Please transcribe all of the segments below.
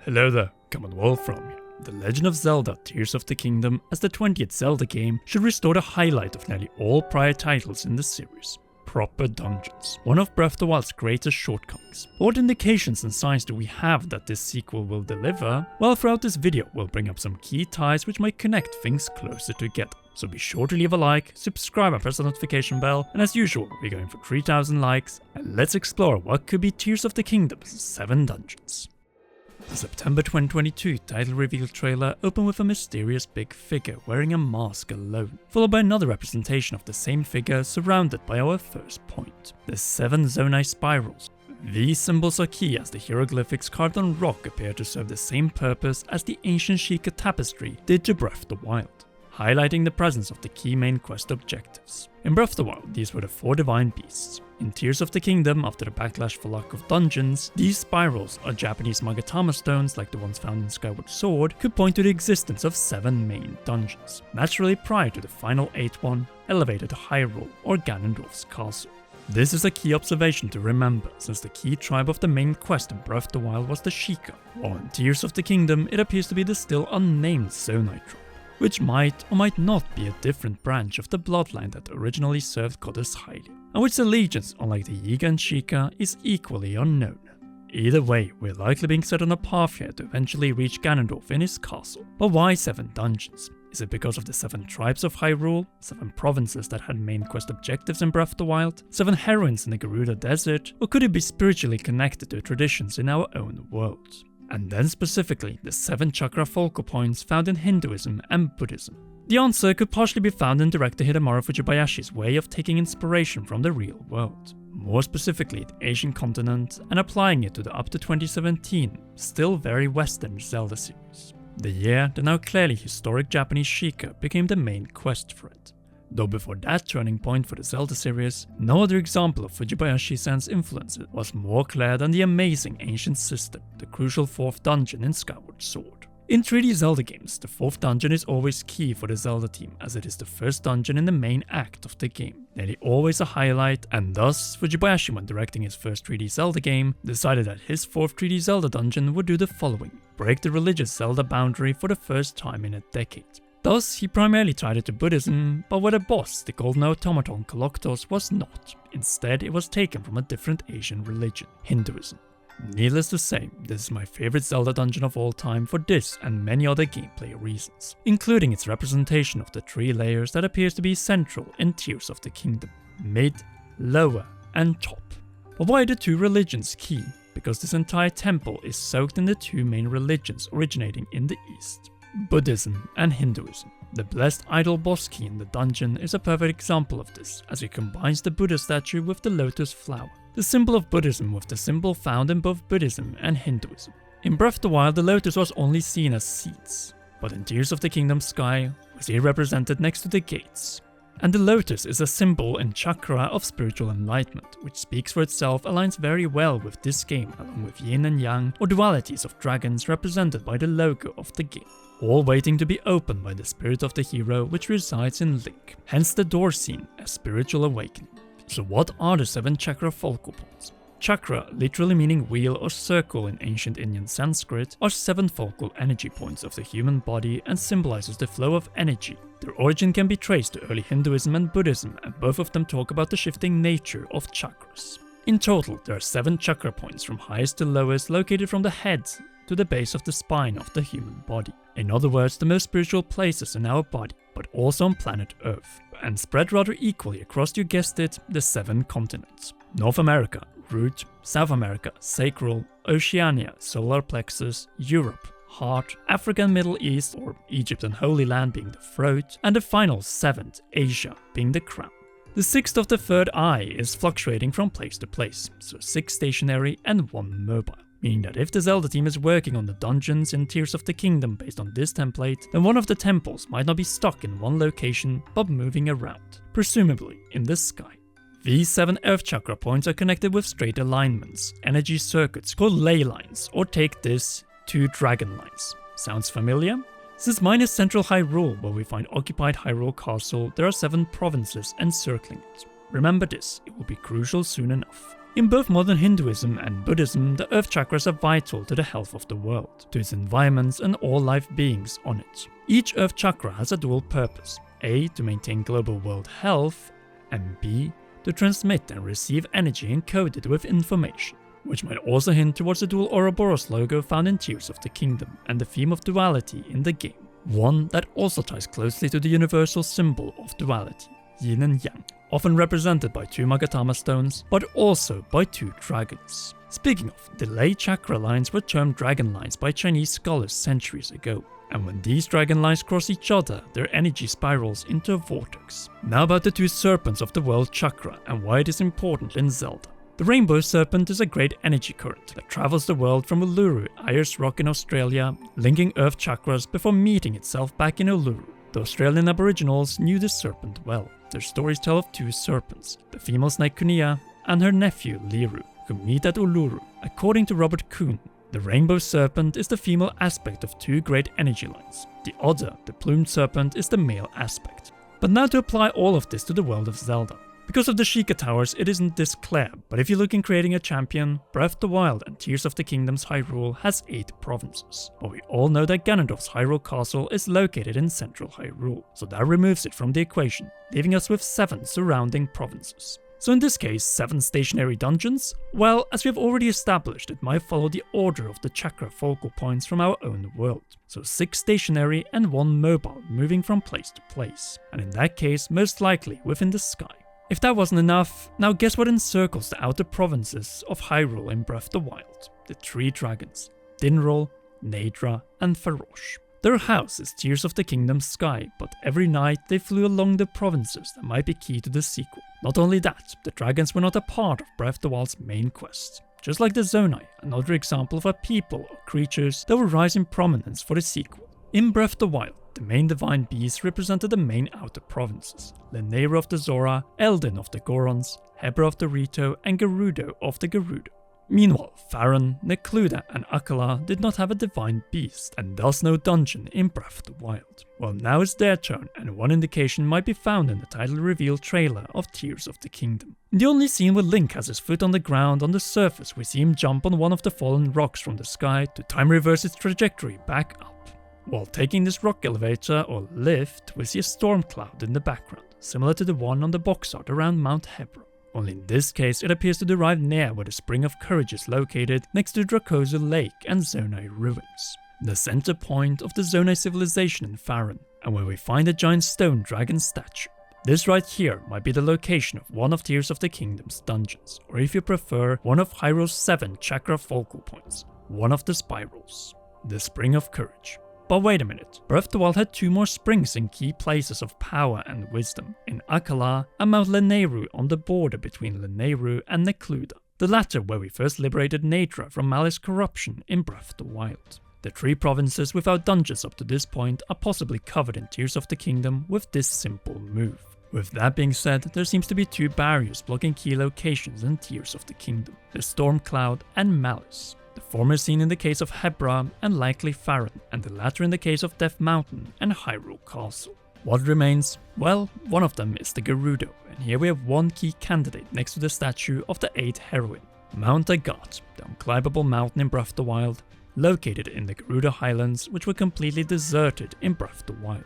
Hello there, Commonwealth from here. The Legend of Zelda Tears of the Kingdom as the 20th Zelda game should restore the highlight of nearly all prior titles in the series. Proper dungeons, one of Breath of the Wild's greatest shortcomings. But what indications and signs do we have that this sequel will deliver? Well, throughout this video we'll bring up some key ties which might connect things closer together. So be sure to leave a like, subscribe and press the notification bell, and as usual we're going for 3000 likes, and let's explore what could be Tears of the Kingdom's 7 dungeons. The September 2022 title reveal trailer opened with a mysterious big figure wearing a mask alone, followed by another representation of the same figure surrounded by our first point, the 7 Zonai spirals. These symbols are key as the hieroglyphics carved on rock appear to serve the same purpose as the ancient Sheikah tapestry did to Breath of the Wild, highlighting the presence of the key main quest objectives. In Breath of the Wild, these were the 4 divine beasts. In Tears of the Kingdom, after the backlash for lack of dungeons, these spirals, or Japanese Magatama stones like the ones found in Skyward Sword, could point to the existence of 7 main dungeons, naturally prior to the final 8th one, elevated to Hyrule or Ganondorf's castle. This is a key observation to remember, since the key tribe of the main quest in Breath of the Wild was the Sheikah, while in Tears of the Kingdom it appears to be the still unnamed Zonai tribe, which might or might not be a different branch of the bloodline that originally served Goddess Hylia, and which allegiance, unlike the Yiga and Sheikah, is equally unknown. Either way, we're likely being set on a path here to eventually reach Ganondorf in his castle. But why 7 dungeons? Is it because of the 7 tribes of Hyrule, 7 provinces that had main quest objectives in Breath of the Wild, 7 heroines in the Gerudo Desert, or could it be spiritually connected to traditions in our own world? And then specifically the 7 chakra focal points found in Hinduism and Buddhism. The answer could partially be found in director Hidemaru Fujibayashi's way of taking inspiration from the real world, more specifically the Asian continent, and applying it to the up to 2017, still very western Zelda series. The year the now clearly historic Japanese Sheikah became the main quest for it. Though before that turning point for the Zelda series, no other example of Fujibayashi-san's influence was more clear than the amazing ancient system, the crucial 4th dungeon in Skyward Sword. In 3D Zelda games, the 4th dungeon is always key for the Zelda team, as it is the first dungeon in the main act of the game, nearly always a highlight, and thus Fujibayashi, when directing his first 3D Zelda game, decided that his 4th 3D Zelda dungeon would do the following: break the religious Zelda boundary for the first time in a decade. Thus, he primarily tied it to Buddhism, but where the boss, the golden automaton Koloktos, was not. Instead, it was taken from a different Asian religion, Hinduism. Needless to say, this is my favorite Zelda dungeon of all time for this and many other gameplay reasons, including its representation of the 3 layers that appears to be central in Tears of the Kingdom: mid, lower, and top. But why are the 2 religions key? Because this entire temple is soaked in the 2 main religions originating in the East: Buddhism and Hinduism. The blessed idol boss key in the dungeon is a perfect example of this, as it combines the Buddha statue with the lotus flower, the symbol of Buddhism with the symbol found in both Buddhism and Hinduism. In Breath of the Wild, the lotus was only seen as seeds, but in Tears of the Kingdom sky, we see it represented next to the gates. And the lotus is a symbol in Chakra of spiritual enlightenment, which speaks for itself, aligns very well with this game, along with yin and yang, or dualities of dragons represented by the logo of the game, all waiting to be opened by the spirit of the hero which resides in Link, hence the door scene, a spiritual awakening. So what are the 7 chakra focal points? Chakra, literally meaning wheel or circle in ancient Indian Sanskrit, are 7 focal energy points of the human body and symbolizes the flow of energy. Their origin can be traced to early Hinduism and Buddhism, and both of them talk about the shifting nature of chakras. In total, there are 7 chakra points from highest to lowest, located from the head to the base of the spine of the human body. In other words, the most spiritual places in our body, but also on planet Earth, and spread rather equally across, you guessed it, the 7 continents: North America, root; South America, sacral; Oceania, solar plexus; Europe, heart; Africa and Middle East, or Egypt and Holy Land being the throat; and the final 7th, Asia, being the crown. The 6th of the 3rd eye is fluctuating from place to place, so 6 stationary and 1 mobile. Meaning that if the Zelda team is working on the dungeons in Tears of the Kingdom based on this template, then one of the temples might not be stuck in one location, but moving around, presumably in the sky. These 7 Earth Chakra points are connected with straight alignments, energy circuits called ley lines, or take this, 2 dragon lines. Sounds familiar? Since mine is central Hyrule, where we find occupied Hyrule Castle, there are 7 provinces encircling it. Remember this, it will be crucial soon enough. In both modern Hinduism and Buddhism, the earth chakras are vital to the health of the world, to its environments and all life beings on it. Each earth chakra has a dual purpose, A, to maintain global world health, and B, to transmit and receive energy encoded with information, which might also hint towards the dual Ouroboros logo found in Tears of the Kingdom and the theme of duality in the game, one that also ties closely to the universal symbol of duality, yin and yang, often represented by 2 Magatama stones, but also by 2 dragons. Speaking of, the ley chakra lines were termed dragon lines by Chinese scholars centuries ago, and when these dragon lines cross each other, their energy spirals into a vortex. Now about the 2 serpents of the world chakra and why it is important in Zelda. The rainbow serpent is a great energy current that travels the world from Uluru, Ayers Rock in Australia, linking earth chakras before meeting itself back in Uluru. The Australian Aboriginals knew the serpent well. Their stories tell of 2 serpents, the female snake Kunia and her nephew Liru, who meet at Uluru. According to Robert Kuhn, the rainbow serpent is the female aspect of 2 great energy lines. The other, the plumed serpent, is the male aspect. But now to apply all of this to the world of Zelda. Because of the Sheikah Towers, it isn't this clear, but if you look in creating a champion, Breath of the Wild and Tears of the Kingdom's Hyrule has 8 provinces. But we all know that Ganondorf's Hyrule Castle is located in central Hyrule, so that removes it from the equation, leaving us with 7 surrounding provinces. So in this case, 7 stationary dungeons? Well, as we have already established, it might follow the order of the chakra focal points from our own world. So 6 stationary and 1 mobile, moving from place to place, and in that case, most likely within the sky. If that wasn't enough, now guess what encircles the outer provinces of Hyrule in Breath of the Wild? The 3 dragons, Dinrol, Naydra, and Farosh. Their house is Tears of the Kingdom's sky, but every night they flew along the provinces that might be key to the sequel. Not only that, the dragons were not a part of Breath of the Wild's main quest. Just like the Zonai, another example of a people or creatures that will rise in prominence for the sequel. In Breath of the Wild, the main divine beasts represented the main outer provinces, Lanayru of the Zora, Eldin of the Gorons, Hebra of the Rito, and Gerudo of the Gerudo. Meanwhile, Farron, Necluda, and Akala did not have a divine beast, and thus no dungeon in Breath of the Wild. Well, now it's their turn, and one indication might be found in the title reveal trailer of Tears of the Kingdom. In the only scene where Link has his foot on the ground on the surface, we see him jump on one of the fallen rocks from the sky to time reverse its trajectory back up. While taking this rock elevator or lift, we see a storm cloud in the background, similar to the one on the box art around Mount Hebra. Only in this case it appears to derive near where the Spring of Courage is located, next to Dracozo Lake and Zonai ruins. The center point of the Zonai civilization in Farron, and where we find a giant stone dragon statue. This right here might be the location of one of Tears of the Kingdom's dungeons, or if you prefer, one of Hyrule's 7 chakra focal points, one of the spirals, the Spring of Courage. But wait a minute, Breath of the Wild had 2 more springs in key places of power and wisdom, in Akala and Mount Lanayru on the border between Lanayru and Necluda, the latter where we first liberated Naydra from Malice corruption in Breath of the Wild. The 3 provinces without dungeons up to this point are possibly covered in Tears of the Kingdom with this simple move. With that being said, there seems to be 2 barriers blocking key locations in Tears of the Kingdom, the Storm Cloud and Malice. The former seen in the case of Hebra and likely Farron, and the latter in the case of Death Mountain and Hyrule Castle. What remains? Well, one of them is the Gerudo, and here we have one key candidate next to the statue of the 8th heroine, Mount Agat, the unclimbable mountain in Breath of the Wild, located in the Gerudo Highlands, which were completely deserted in Breath of the Wild.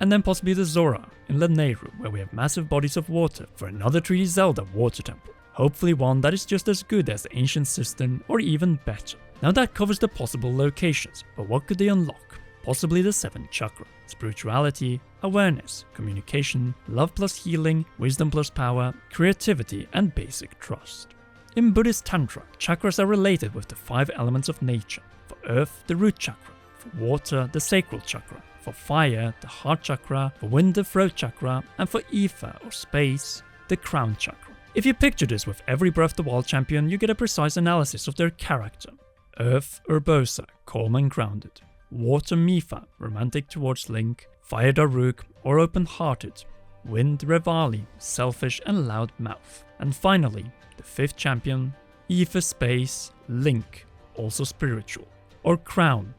And then possibly the Zora in Lanayru, where we have massive bodies of water for another 3D Zelda water temple. Hopefully one that is just as good as the ancient system or even better. Now that covers the possible locations, but what could they unlock? Possibly the 7 chakra, spirituality, awareness, communication, love plus healing, wisdom plus power, creativity and basic trust. In Buddhist Tantra, chakras are related with the 5 elements of nature. For earth, the root chakra, for water, the sacral chakra, for fire, the heart chakra, for wind, the throat chakra, and for ether or space, the crown chakra. If you picture this with every Breath of the Wild champion, you get a precise analysis of their character. Earth, Urbosa, calm and grounded. Water, Mipha, romantic towards Link. Fire, Daruk, or open-hearted. Wind, Revali, selfish and loud mouth. And finally, the 5th champion, Ether, Space, Link, also spiritual. Or crown,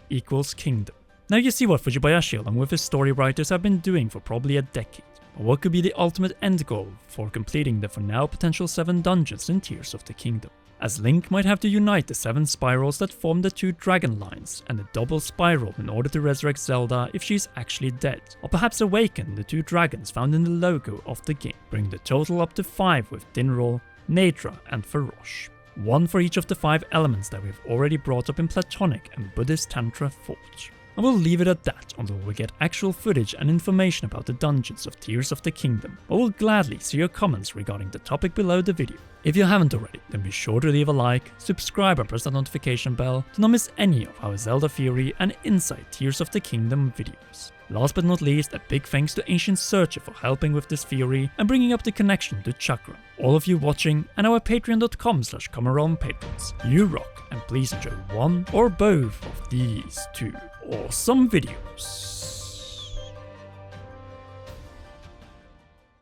equals kingdom. Now you see what Fujibayashi along with his story writers have been doing for probably a decade. But what could be the ultimate end goal for completing the for now potential 7 dungeons in Tears of the Kingdom? As Link might have to unite the 7 spirals that form the 2 dragon lines and the double spiral in order to resurrect Zelda if she's actually dead, or perhaps awaken the 2 dragons found in the logo of the game, bring the total up to 5 with Dinral, Naydra and Farosh. 1 for each of the 5 elements that we've already brought up in Platonic and Buddhist Tantra Forge. I will leave it at that until we get actual footage and information about the dungeons of Tears of the Kingdom, but will gladly see your comments regarding the topic below the video. If you haven't already, then be sure to leave a like, subscribe and press that notification bell to not miss any of our Zelda Theory and Inside Tears of the Kingdom videos. Last but not least, a big thanks to Ancient Searcher for helping with this theory and bringing up the connection to Chakras. All of you watching and our patreon.com/ComeAround patrons. You rock, and please enjoy one or both of these 2 awesome videos.